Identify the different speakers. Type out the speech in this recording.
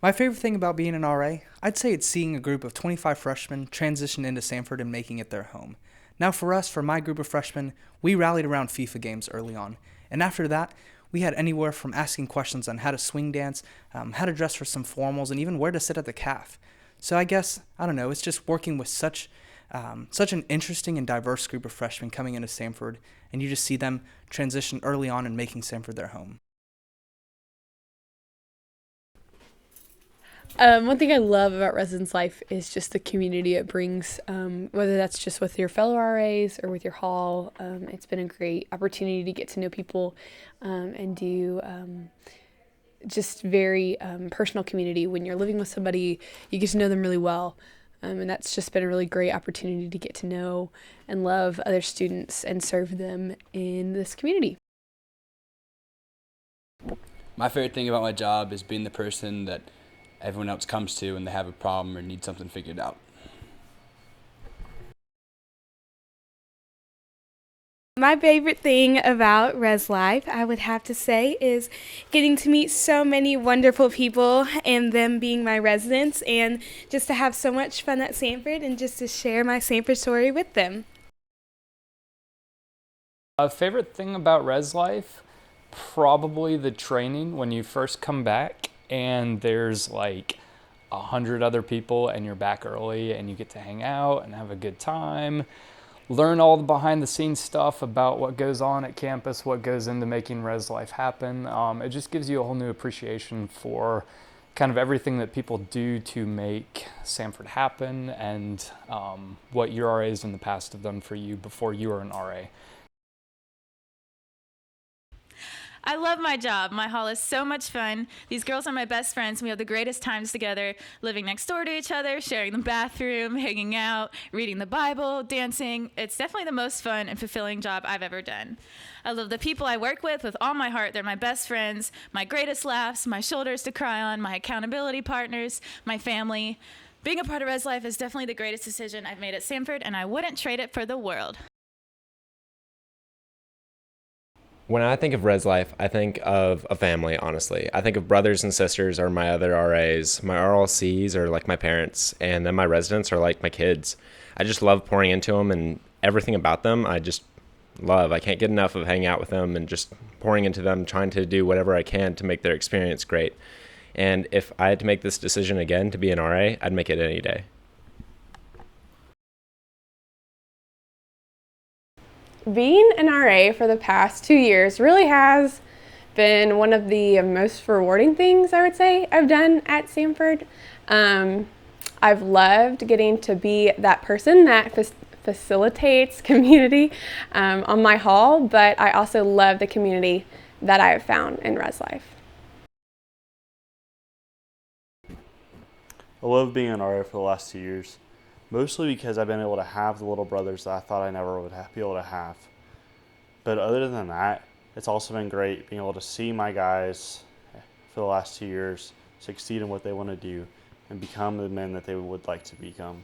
Speaker 1: My favorite thing about being an RA, I'd say it's seeing a group of 25 freshmen transition into Samford and making it their home. Now, for us, for my group of freshmen, we rallied around FIFA games early on. And after that, we had anywhere from asking questions on how to swing dance, how to dress for some formals, and even where to sit at the calf. So I guess, I don't know, it's just working with such an interesting and diverse group of freshmen coming into Samford, and you just see them transition early on and making Samford their home.
Speaker 2: One thing I love about residence life is just the community it brings, whether that's just with your fellow RAs or with your hall. It's been a great opportunity to get to know people and do just very personal community. When you're living with somebody, you get to know them really well. And that's just been a really great opportunity to get to know and love other students and serve them in this community.
Speaker 3: My favorite thing about my job is being the person that everyone else comes to when they have a problem or need something figured out.
Speaker 4: My favorite thing about Res Life, I would have to say, is getting to meet so many wonderful people and them being my residents, and just to have so much fun at Samford and just to share my Samford story with them.
Speaker 5: A favorite thing about Res Life? Probably the training when you first come back and there's like 100 other people and you're back early and you get to hang out and have a good time. Learn all the behind the scenes stuff about what goes on at campus, what goes into making Res Life happen. It just gives you a whole new appreciation for kind of everything that people do to make Samford happen and what your RAs in the past have done for you before you were an RA.
Speaker 6: I love my job. My hall is so much fun. These girls are my best friends. We have the greatest times together, living next door to each other, sharing the bathroom, hanging out, reading the Bible, dancing. It's definitely the most fun and fulfilling job I've ever done. I love the people I work with all my heart. They're my best friends, my greatest laughs, my shoulders to cry on, my accountability partners, my family. Being a part of Res Life is definitely the greatest decision I've made at Samford, and I wouldn't trade it for the world.
Speaker 7: When I think of Res Life, I think of a family, honestly. I think of brothers and sisters are my other RAs. My RLCs are like my parents, and then my residents are like my kids. I just love pouring into them, and everything about them I just love. I can't get enough of hanging out with them and just pouring into them, trying to do whatever I can to make their experience great. And if I had to make this decision again to be an RA, I'd make it any day.
Speaker 2: Being an RA for the past 2 years really has been one of the most rewarding things I would say I've done at Samford. I've loved getting to be that person that facilitates community on my hall, but I also love the community that I have found in Res Life.
Speaker 8: I love being an RA for the last 2 years, mostly because I've been able to have the little brothers that I thought I never would be able to have. But other than that, it's also been great being able to see my guys for the last 2 years succeed in what they want to do and become the men that they would like to become.